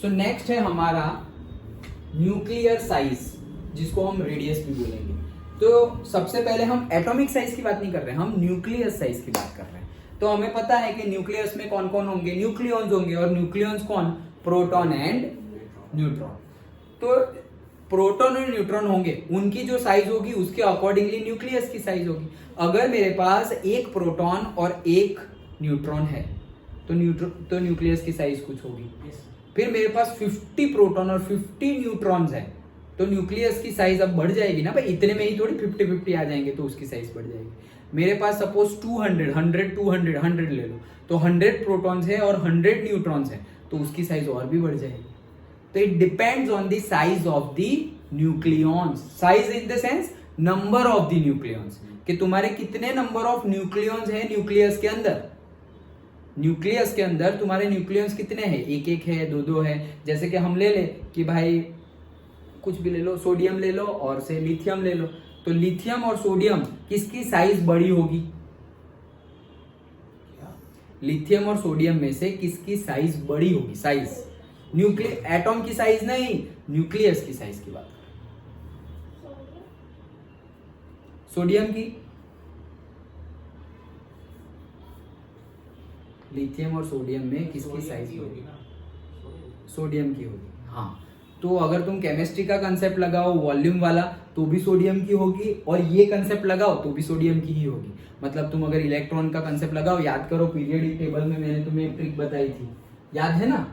So next है हमारा nuclear size, जिसको हम रेडियस भी बोलेंगे। तो सबसे पहले हम एटॉमिक साइज की बात नहीं कर रहे हैं, हम न्यूक्लियर साइज की बात कर रहे हैं। तो हमें पता है कि न्यूक्लियस में कौन कौन होंगे, न्यूक्लियॉन्स होंगे, और न्यूक्लियॉन्स कौन, प्रोटॉन एंड न्यूट्रॉन। तो प्रोटॉन और न्यूट्रॉन होंगे, उनकी जो साइज होगी उसके अकॉर्डिंगली न्यूक्लियस की साइज होगी। अगर मेरे पास एक प्रोटॉन और एक न्यूट्रॉन है तो न्यूक्लियस की साइज कुछ होगी। फिर मेरे पास 50 प्रोटॉन और 50 न्यूट्रॉन्स है तो न्यूक्लियस की साइज अब बढ़ जाएगी ना भाई, इतने में ही थोड़ी 50-50 आ जाएंगे, तो उसकी साइज बढ़ जाएगी। मेरे पास सपोज 100 ले लो, तो 100 प्रोटॉन्स है और 100 न्यूट्रॉन्स है, तो उसकी साइज और भी बढ़ जाएगी। तो it depends on the size of the nucleons, size in the sense number of the nucleons, कि तुम्हारे कितने नंबर ऑफ न्यूक्लियॉन्स है न्यूक्लियस के अंदर। न्यूक्लियस के अंदर तुम्हारे न्यूक्लियॉन्स कितने हैं, एक एक है, दो दो है। जैसे कि हम ले ले कि भाई कुछ भी ले लो, सोडियम ले लो और से लिथियम ले लो, तो लिथियम और सोडियम किसकी साइज बड़ी होगी, लिथियम और सोडियम में से किसकी साइज बड़ी होगी, साइज, न्यूक्लियस, एटॉम की साइज नहीं, न्यूक्लियस की साइज की बात कर, सोडियम की, लिथियम और सोडियम में किसकी साइज होगी, सोडियम की होगी। हाँ, तो अगर तुम केमिस्ट्री का कंसेप्ट लगाओ वॉल्यूम वाला तो भी सोडियम की होगी, और ये कंसेप्ट लगाओ तो भी सोडियम की ही होगी। मतलब तुम अगर इलेक्ट्रॉन का कंसेप्ट लगाओ, याद करो पीरियोडिक टेबल में मैंने तुम्हें एक ट्रिक बताई थी, याद है ना,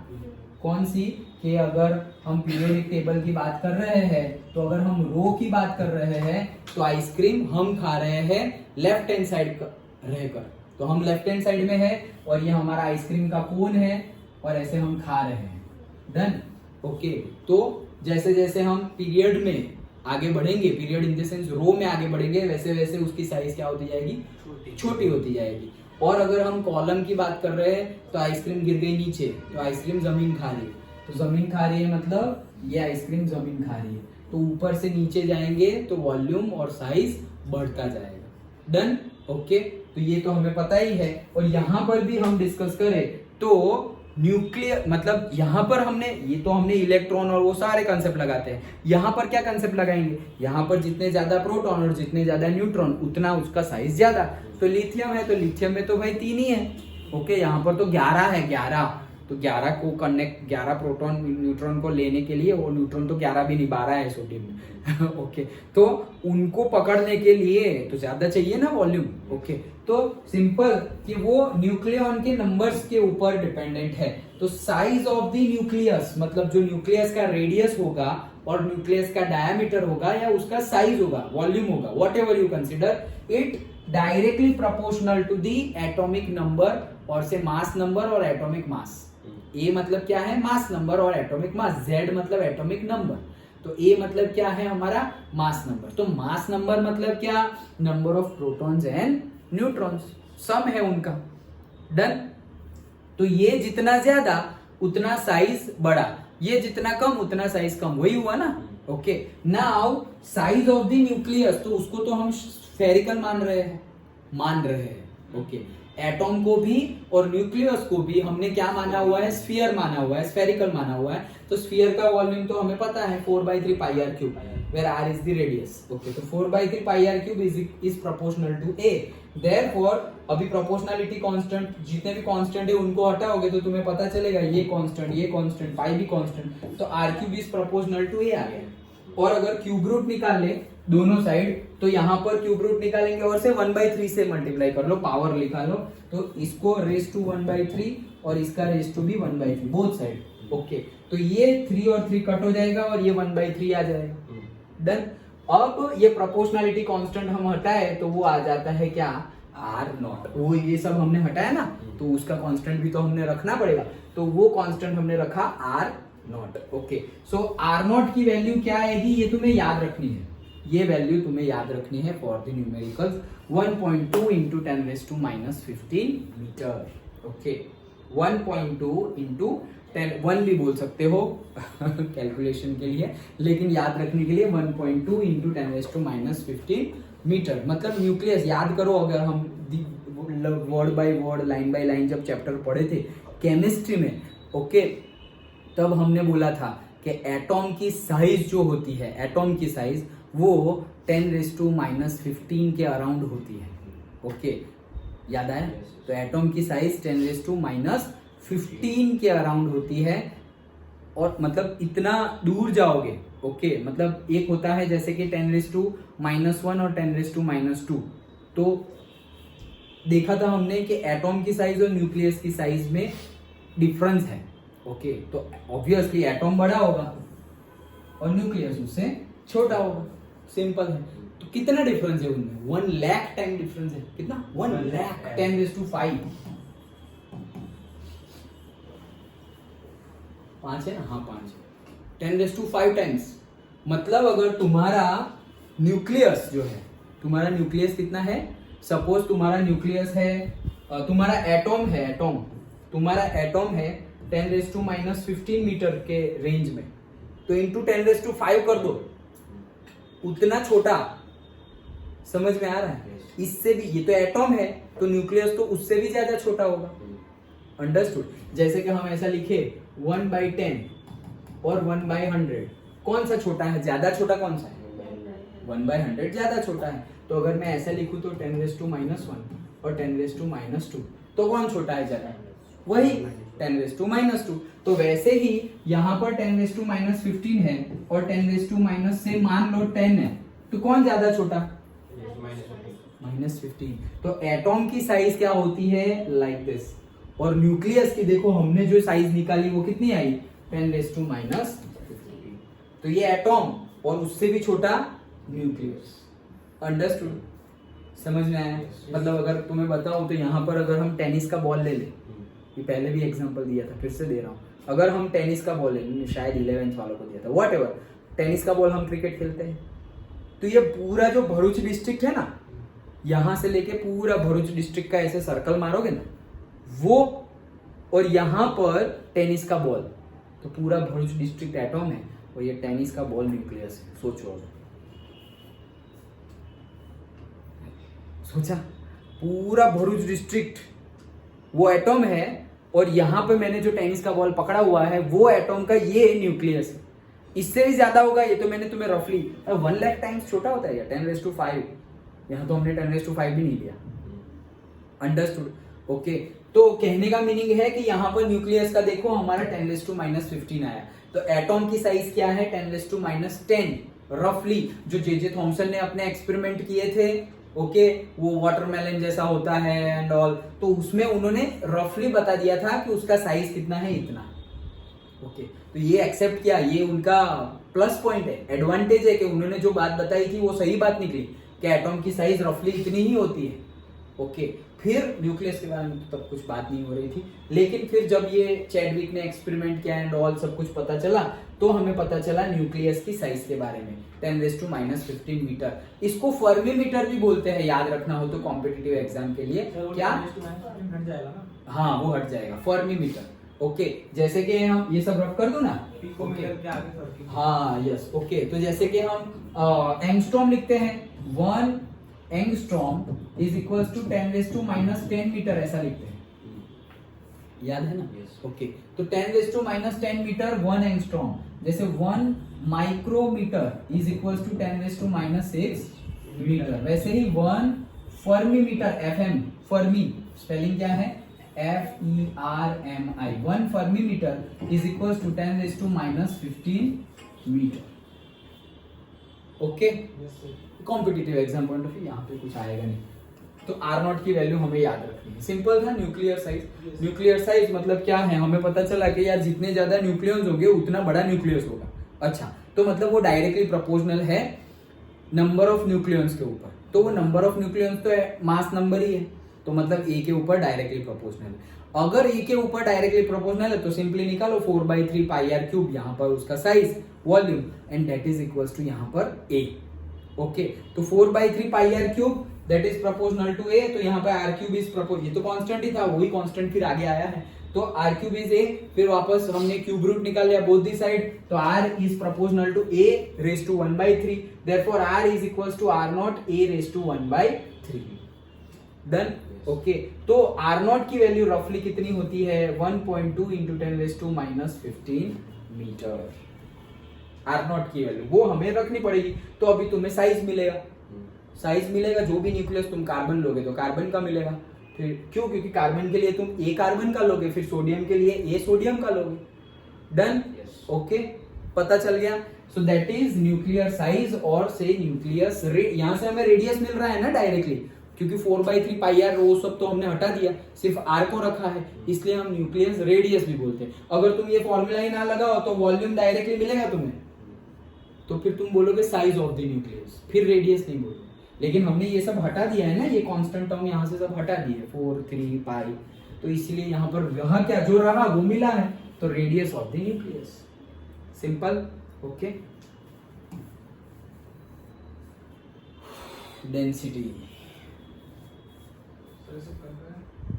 कौन सी, कि अगर हम पीरियोडिक टेबल की बात कर रहे हैं तो अगर हम रो की बात कर रहे हैं तो आइसक्रीम हम खा रहे हैं लेफ्ट हैंड साइड रहकर, तो हम लेफ्ट हैंड साइड में है और ये हमारा आइसक्रीम का कोन है और ऐसे हम खा रहे हैं। Done, okay. तो जैसे जैसे हम पीरियड में आगे बढ़ेंगे, पीरियड इन द सेंस रो में आगे बढ़ेंगे, वैसे वैसे उसकी साइज क्या होती जाएगी, छोटी होती जाएगी। और अगर हम कॉलम की बात कर रहे हैं तो आइसक्रीम गिर गई नीचे, तो आइसक्रीम जमीन खा रही है, तो जमीन खा रही है मतलब ये आइसक्रीम जमीन खा रही है, तो ऊपर से नीचे जाएंगे तो वॉल्यूम और साइज बढ़ता जाएगा। Done, okay. तो ये तो हमें पता ही है। और यहाँ पर भी हम डिस्कस करें तो न्यूक्लियर मतलब यहाँ पर हमने इलेक्ट्रॉन और वो सारे कंसेप्ट लगाते हैं, यहाँ पर क्या कंसेप्ट लगाएंगे, यहाँ पर जितने ज्यादा प्रोटॉन और जितने ज्यादा न्यूट्रॉन उतना उसका साइज ज्यादा। तो लिथियम है तो लिथियम में तो भाई 3 ही है, ओके। यहाँ पर तो 11 है, 11, तो 11 को कनेक्ट, 11 प्रोटॉन न्यूट्रॉन को लेने के लिए, वो न्यूट्रॉन तो 11 भी नहीं, 12 है सोडियम में ओके। तो उनको पकड़ने के लिए तो ज्यादा चाहिए ना वॉल्यूम, ओके। तो सिंपल कि वो न्यूक्लियॉन के नंबर्स के ऊपर डिपेंडेंट है। तो साइज ऑफ द न्यूक्लियस मतलब जो न्यूक्लियस का रेडियस होगा और न्यूक्लियस का डायमीटर होगा या उसका साइज होगा, वॉल्यूम होगा, whatever you consider it, directly proportional to the atomic number और से मास नंबर और एटॉमिक मास। ए मतलब क्या है, मास नंबर और एटॉमिक मास, जेड मतलब एटॉमिक नंबर, तो ए मतलब क्या है हमारा, मास नंबर। तो मास नंबर मतलब क्या, number of protons and neutrons, sum है उनका। डन। तो ये जितना ज्यादा उतना साइज बड़ा, ये जितना कम उतना साइज कम, वही हुआ ना, okay. Now size of the nucleus, तो उसको तो हम स्फेरिकल मान रहे हैं, ओके। एटॉम को भी और न्यूक्लियस को भी हमने क्या माना हुआ है, स्फीयर माना हुआ है, स्फेरिकल माना हुआ है। तो स्फीयर का वॉल्यूम तो हमें पता है 4/3 pi r cube, where r is the radius, okay। तो 4/3 pi r cube is proportional to a, therefore अभी प्रोपोर्शनलिटी कांस्टेंट, जितने भी कांस्टेंट है उनको हटाओगे तो तुम्हें पता चलेगा ये कांस्टेंट, पाई भी कांस्टेंट, तो r cube is proportional to a आ गया। और अगर क्यूब रूट निकाल ले दोनों साइड, तो यहाँ पर क्यूब रूट निकालेंगे और से 1/3 से मल्टीप्लाई कर लो, पावर लिखा लो, तो इसको रेस टू 1/3 और इसका रेस टू भी 1/3 बोथ साइड, ओके। तो ये 3 और 3 कट हो जाएगा और ये 1/3 आ जाएगा। डन। अब ये प्रोपोर्शनलिटी कांस्टेंट हम हटाए तो वो आ जाता है क्या, R0, वो ये सब हमने हटाया ना, तो उसका कांस्टेंट भी तो हमने रखना पड़ेगा, तो वो कांस्टेंट हमने रखा R0, ओके। सो R0 की वैल्यू क्या आएगी ये तुम्हें याद रखनी है, ये वैल्यू तुम्हें याद रखनी है for the numericals, 1.2 into 10⁻⁻15 metre, okay. 1.2 into 10, 1 भी बोल सकते हो कैलकुलेशन के लिए, लेकिन याद रखने के लिए 1.2 इंटू 10⁻⁻15 मीटर। मतलब न्यूक्लियस याद करो, अगर हम word by word, line by line जब चैप्टर पढ़े थे केमिस्ट्री में, ओके, तब हमने बोला था कि एटॉम की साइज जो होती है, एटॉम की साइज वो 10⁻⁻15 के अराउंड होती है। ओके, याद आया? तो एटॉम की साइज 10⁻15 के अराउंड होती है, और मतलब इतना दूर जाओगे, ओके, मतलब एक होता है जैसे कि 10⁻⁻1 और 10⁻²। तो देखा था हमने कि एटॉम की साइज और न्यूक्लियस की साइज में डिफरेंस है। ओके, तो ऑब्वियसली एटॉम बड़ा होगा और न्यूक्लियस उससे छोटा होगा, सिंपल है। तो कितना डिफरेंस है उनमें? 1 लाख टाइम डिफरेंस है। कितना? 1 लाख 10⁵. 5 है ना? हाँ 5 है। 10⁵ टाइम्स। मतलब अगर तुम्हारा न्यूक्लियस जो है, तुम्हारा न्यूक्लियस कितना है? सपोज तुम्हारा न्यूक्लियस है, तुम्हारा एटॉम है, एटॉम, तुम्हारा एटॉम है 10⁻15 मीटर के रेंज में, तो इंटू 10⁵ कर दो, उतना छोटा। समझ में आ रहा है? इससे भी, ये तो एटॉम है तो न्यूक्लियस तो उससे भी ज्यादा छोटा होगा। अंडरस्टूड? जैसे कि हम ऐसा लिखे 1/10 और 1/100, कौन सा छोटा है? ज्यादा छोटा कौन सा है? 1/100 ज्यादा छोटा है। तो अगर मैं ऐसा लिखूं तो 10⁻⁻1 और 10⁻², तो कौन छोटा है ज्यादा? वही 10⁻²। तो वैसे ही यहाँ पर 10⁻15 है और 10⁻⁻ से मान लो 10 है, तो कौन ज्यादा छोटा? -15। तो एटॉम की साइज क्या होती है? Like this. और न्यूक्लियस की देखो हमने जो साइज निकाली वो कितनी आई? 10⁻⁻15। तो ये एटॉम और उससे भी छोटा न्यूक्लियस। अंडरस्टूड? समझ में आया? मतलब अगर तुम्हें बताऊं तो यहाँ पर अगर हम टेनिस का बॉल ले लें, ये पहले भी एग्जांपल दिया था, फिर से दे रहा हूँ। अगर हम टेनिस का बॉल ले, शायद 11th वालों को दिया था, व्हाटएवर, टेनिस का बॉल हम क्रिकेट खेलते हैं, तो ये पूरा जो भरूच डिस्ट्रिक्ट है ना, यहां से लेके पूरा भरूच डिस्ट्रिक्ट का ऐसे सर्कल मारोगे ना, वो, और यहां पर टेनिस का बॉल, तो पूरा भरूच डिस्ट्रिक्ट एटॉम है और ये टेनिस का बॉल न्यूक्लियस है। सोचो, सोचा? पूरा भरूच डिस्ट्रिक्ट वो एटॉम है और यहां पे मैंने जो टेनिस का बॉल पकड़ा हुआ है वो एटॉम का ये न्यूक्लियस है। इससे भी ज्यादा होगा, ये तो मैंने तुम्हें रफली 1 लाख टाइम्स छोटा होता है या 10⁵. यहाँ तो हमने 10⁵ भी नहीं लिया। अंडरस्टूड? ओके, तो कहने का मीनिंग है कि यहाँ पर न्यूक्लियस का देखो हमारा 10⁻⁻15 आया, तो एटॉम की साइज क्या है? 10⁻10 रफली, जो जे थॉमसन ने अपने एक्सपेरिमेंट किए थे, ओके, वो वाटरमेलन जैसा होता है एंड ऑल, तो उसमें उन्होंने रफली बता दिया था कि उसका साइज कितना है, इतना। ओके, तो ये एक्सेप्ट किया, ये उनका प्लस पॉइंट है, एडवांटेज है कि उन्होंने जो बात बताई थी वो सही बात निकली कि एटॉम की साइज रफली इतनी ही होती है। ओके, फिर न्यूक्लियस के बारे में तब कुछ बात नहीं हो रही थी, लेकिन फिर जब ये चैडविक ने एक्सपेरिमेंट किया एंड ऑल सब कुछ पता चला, तो हमें पता चला न्यूक्लियस की साइज के बारे में, 10⁻⁻15 मीटर। इसको फर्मी मीटर भी बोलते हैं, याद रखना हो तो कॉम्पिटिटिव एग्जाम के लिए। क्या? हाँ, वो हट जाएगा, फर्मी मीटर। ओके, जैसे कि हम ये सब रफ कर दो ना, हाँ यस, ओके, तो जैसे कि हम एंगस्ट्रॉम लिखते हैं, 1 angstrom is equal to 10⁻⁻10 metre, ऐसा लिखते हैं, याद है ना? ओके, तो 10⁻⁻10 मीटर 1 एंगस्ट्रॉम, जैसे 1 micrometre is equal to 10⁻⁻6 metre, वैसे ही 1 fermi metre, FM, fermi spelling क्या है? FERMI, 1 fermi metre is equal to 10⁻15 metre. Okay, competitive exam point of view यहाँ पे कुछ आएगा नहीं, तो R0 की वैल्यू हमें याद रखनी है। सिंपल था। न्यूक्लियर साइज, न्यूक्लियर साइज मतलब क्या है? हमें पता चला कि यार जितने ज्यादा न्यूक्लियस होंगे उतना बड़ा न्यूक्लियस होगा। अच्छा, तो मतलब वो डायरेक्टली प्रोपोर्शनल है नंबर ऑफ न्यूक्लियस के ऊपर, तो वो नंबर ऑफ न्यूक्लियस तो मास नंबर ही है, तो मतलब ए के ऊपर डायरेक्टली प्रोपोर्शनल है। अगर ए के ऊपर डायरेक्टली प्रोपोर्शनल है तो सिंपली निकालो 4/3 πr³ यहाँ पर उसका size, volume, and that is equal to यहाँ पर ए। ओके, तो 4/3 πr³ that is proportional to a, तो यहाँ पे r³ इज प्रोपोर्शनल, ये तो कांस्टेंट ही था, वही कांस्टेंट फिर आगे आया है, तो r³ इज ए, फिर वापस हमने क्यूब रूट निकाल लिया बोथ दी साइड, तो r is proportional to a raise to 1/3, therefore r is equals to r0 a raise to 1/3। Done. Okay तो आर नॉट की वैल्यू रफली कितनी होती है 1.2 इंटू 10⁻⁻15 मीटर। आर नॉट की वैल्यू वो हमें रखनी पड़ेगी। तो अभी तुम्हें साइज मिलेगा, साइज मिलेगा, जो भी न्यूक्लियस तुम कार्बन लोगे तो कार्बन का मिलेगा। फिर क्यों, क्योंकि कार्बन के लिए तुम ए कार्बन का लोगे, फिर सोडियम के लिए ए सोडियम का लोगे। डन, ओके, पता चल गया। So that is nuclear size और से न्यूक्लियस यहाँ से हमें रेडियस मिल रहा है ना डायरेक्टली, क्योंकि 4/3 पाई आर वो सब तो हमने हटा दिया, सिर्फ आर को रखा है, इसलिए हम न्यूक्लियस रेडियस भी बोलते हैं। अगर तुम ये फॉर्मूला ही ना लगाओ तो वॉल्यूम डायरेक्टली मिलेगा तुम्हें, तो फिर तुम बोलोगे साइज ऑफ द न्यूक्लियस, फिर रेडियस नहीं बोलोगे। लेकिन हमने ये सब हटा दिया है ना, ये कांस्टेंट टर्म यहाँ से सब हटा दिए 4, 3 पाई, तो इसलिए यहाँ पर यहाँ क्या जो रहा वो मिला है, तो radius of the nucleus. Simple, okay. Density